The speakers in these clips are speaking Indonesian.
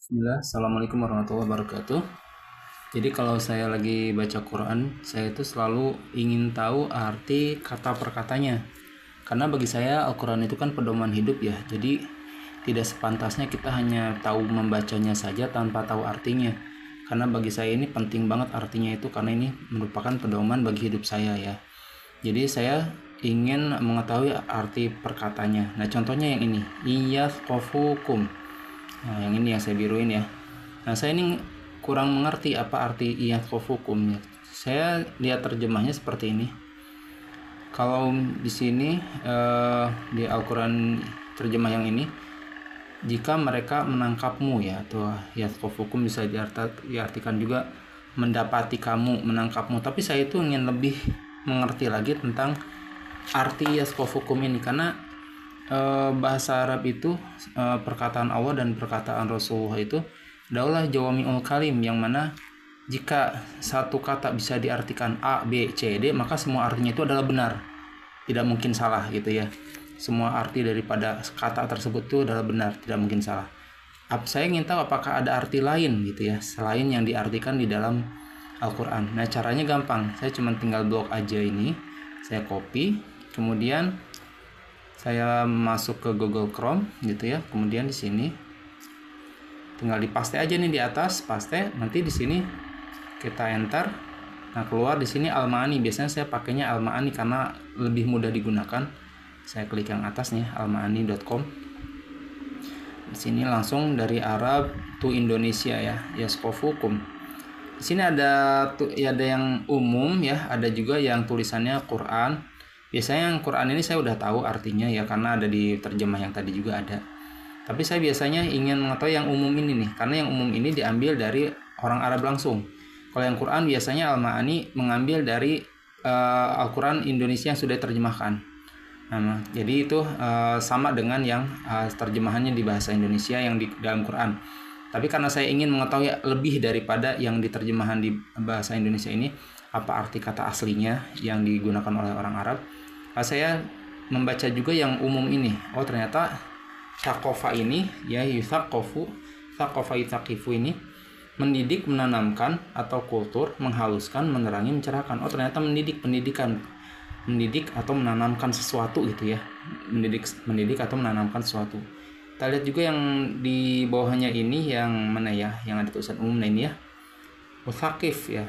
Bismillah, Assalamualaikum warahmatullahi wabarakatuh. Jadi kalau saya lagi baca Quran, saya itu selalu ingin tahu arti kata per katanya. Karena bagi saya Al-Quran itu kan pedoman hidup ya. Jadi tidak sepantasnya kita hanya tahu membacanya saja tanpa tahu artinya. Karena bagi saya ini penting banget artinya itu, karena ini merupakan pedoman bagi hidup saya ya. Jadi saya ingin mengetahui arti perkatanya. Nah contohnya yang ini, iyyakofukum. Nah yang ini yang saya biruin ya. Nah, saya ini kurang mengerti apa arti iyyakofukum ya. Saya lihat terjemahnya seperti ini. Kalau di sini di Al-Qur'an terjemah yang ini, jika mereka menangkapmu ya, atau iyyakofukum bisa diartikan juga mendapati kamu, menangkapmu. Tapi saya itu ingin lebih mengerti lagi tentang arti iyyakofukum ini, karena bahasa Arab itu perkataan Allah dan perkataan Rasulullah itu adalah jawami'ul kalim, yang mana jika satu kata bisa diartikan A, B, C, D, maka semua artinya itu adalah benar. Tidak mungkin salah gitu ya. Semua arti daripada kata tersebut itu adalah benar, tidak mungkin salah. Saya ingin tahu apakah ada arti lain gitu ya, selain yang diartikan di dalam Al-Quran. Nah caranya gampang, saya cuma tinggal blok aja ini, saya copy, kemudian saya masuk ke Google Chrome gitu ya. Kemudian di sini tinggal dipaste aja nih di atas, paste. Nanti di sini kita enter. Nah, keluar di sini Al-Ma'ani. Biasanya saya pakainya Al-Ma'ani karena lebih mudah digunakan. Saya klik yang atas nih, almaani.com. Di sini langsung dari Arab to Indonesia ya, Yaskofukum. Di sini ada yang umum ya, ada juga yang tulisannya Quran. Biasanya yang Quran ini saya udah tahu artinya ya, karena ada di terjemah yang tadi juga ada. Tapi saya biasanya ingin mengetahui yang umum ini nih, karena yang umum ini diambil dari orang Arab langsung. Kalau yang Quran biasanya Al-Ma'ani mengambil dari Al-Quran Indonesia yang sudah terjemahkan. Nah, jadi itu sama dengan yang terjemahannya di bahasa Indonesia yang di dalam Quran. Tapi karena saya ingin mengetahui lebih daripada yang diterjemahan di bahasa Indonesia ini, apa arti kata aslinya yang digunakan oleh orang Arab, saya membaca juga yang umum ini. Oh ternyata takofa ini ya, yuthakofu, takofa yuthakifu ini mendidik, menanamkan, atau kultur, menghaluskan, menerangi, mencerahkan. Oh ternyata pendidikan, mendidik atau menanamkan sesuatu gitu ya, mendidik atau menanamkan sesuatu. Kita lihat juga yang di bawahnya ini, yang mana ya, yang ada tulisan umum ini ya, muthaqif ya,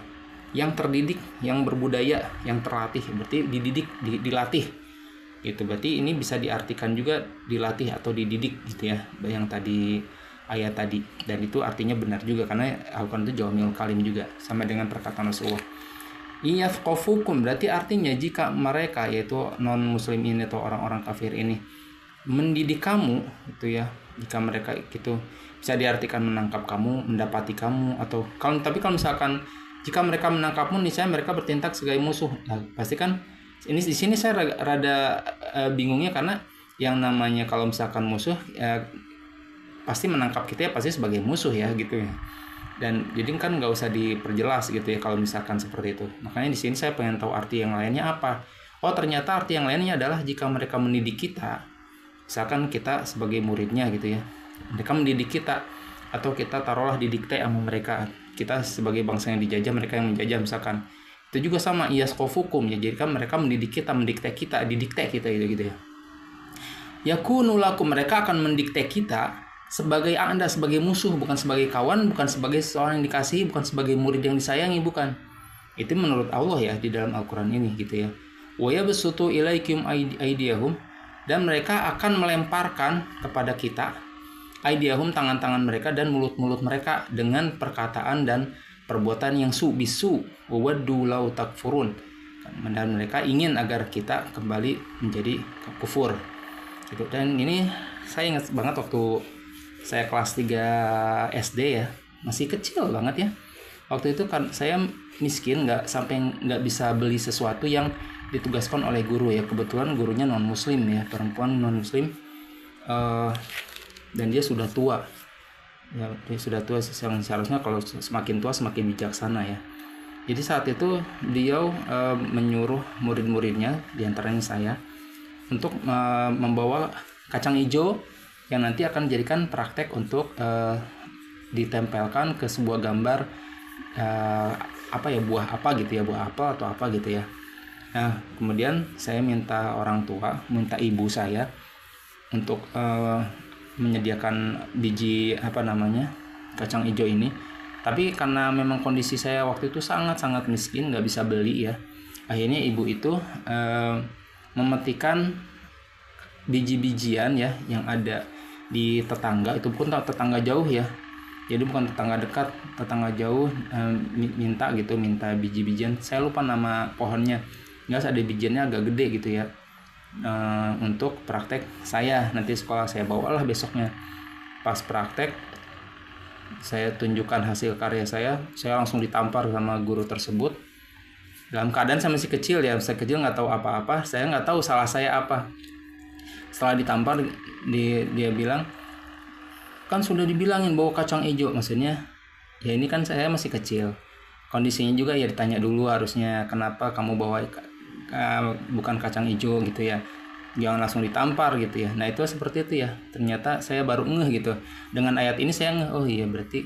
yang terdidik, yang berbudaya, yang terlatih. Berarti dididik, dilatih gitu. Berarti ini bisa diartikan juga dilatih atau dididik gitu ya, yang tadi ayat tadi. Dan itu artinya benar juga, karena Al-Quran itu jawami'ul kalim juga, sama dengan perkataan Rasulullah. Iyyakofukum berarti artinya jika mereka, yaitu non muslim ini atau orang-orang kafir ini, mendidik kamu itu ya, jika mereka itu bisa diartikan menangkap kamu, mendapati kamu, atau kalau misalkan jika mereka menangkapmu, niscaya mereka bertindak sebagai musuh. Nah, pasti kan ini di sini saya rada bingungnya, karena yang namanya kalau misalkan musuh pasti menangkap kita ya pasti sebagai musuh ya gitu ya. Dan jadi kan nggak usah diperjelas gitu ya kalau misalkan seperti itu. Makanya di sini saya pengen tahu arti yang lainnya apa. Oh ternyata arti yang lainnya adalah jika mereka mendidik kita, misalkan kita sebagai muridnya gitu ya, mereka mendidik kita, atau kita taruhlah didikte sama mereka, kita sebagai bangsa yang dijajah, mereka yang menjajah misalkan, itu juga sama iyyaskofukum ya. Jadi kan mereka mendidik kita, mendikte kita, didikte kita gitu ya. Yakunu lakum, mereka akan mendikte kita sebagai Anda, sebagai musuh, bukan sebagai kawan, bukan sebagai seorang yang dikasihi, bukan sebagai murid yang disayangi, bukan. Itu menurut Allah ya di dalam Al-Quran ini gitu ya. Wa yabsutu ilaikum aydiyahum, dan mereka akan melemparkan kepada kita aydiyahum, tangan-tangan mereka dan mulut-mulut mereka, dengan perkataan dan perbuatan yang bisu, wa waddu law takfurun, dan mereka ingin agar kita kembali menjadi kufur gitu. Dan ini saya ingat banget waktu saya kelas 3 SD ya, masih kecil banget ya. Waktu itu kan saya miskin, nggak bisa beli sesuatu yang ditugaskan oleh guru ya. Kebetulan gurunya non muslim ya, perempuan non muslim, dan dia sudah tua ya. Dia sudah tua, yang seharusnya kalau semakin tua semakin bijaksana ya. Jadi saat itu beliau menyuruh murid-muridnya, diantaranya saya, untuk membawa kacang hijau yang nanti akan dijadikan praktek untuk ditempelkan ke sebuah gambar buah apa gitu ya, buah apel atau apa gitu ya. Nah kemudian saya minta orang tua, minta ibu saya untuk menyediakan biji kacang hijau ini. Tapi karena memang kondisi saya waktu itu sangat-sangat miskin, nggak bisa beli ya, akhirnya ibu itu memetikan biji-bijian ya yang ada di tetangga. Itu pun tetangga jauh ya, jadi bukan tetangga dekat, tetangga jauh. Minta biji-bijian, saya lupa nama pohonnya, nggak ada bijiannya agak gede gitu ya, untuk praktek saya nanti sekolah. Saya bawalah besoknya, pas praktek saya tunjukkan hasil karya saya langsung ditampar sama guru tersebut. Dalam keadaan saya masih kecil ya, saya kecil nggak tahu apa-apa, saya nggak tahu salah saya apa. Setelah ditampar dia bilang, kan sudah dibilangin bawa kacang hijau. Maksudnya ya ini kan saya masih kecil, kondisinya juga ya ditanya dulu harusnya, kenapa kamu bawa bukan kacang hijau gitu ya, jangan langsung ditampar gitu ya. Nah itu seperti itu ya, ternyata saya baru ngeh gitu dengan ayat ini. Saya ngeh, oh iya berarti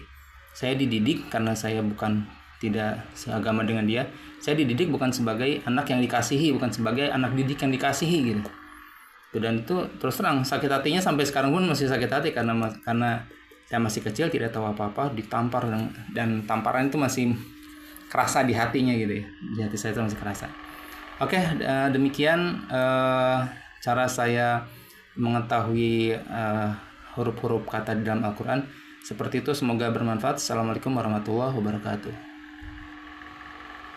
saya dididik karena saya bukan tidak seagama dengan dia. Saya dididik bukan sebagai anak yang dikasihi, bukan sebagai anak didik yang dikasihi gitu. Dan itu terus terang sakit hatinya, sampai sekarang pun masih sakit hati karena saya masih kecil, tidak tahu apa-apa, ditampar, dan tamparan itu masih kerasa di hatinya gitu ya, di hati saya itu masih kerasa. Oke, demikian cara saya mengetahui huruf-huruf kata di dalam Al-Quran. Seperti itu, semoga bermanfaat. Assalamualaikum warahmatullahi wabarakatuh.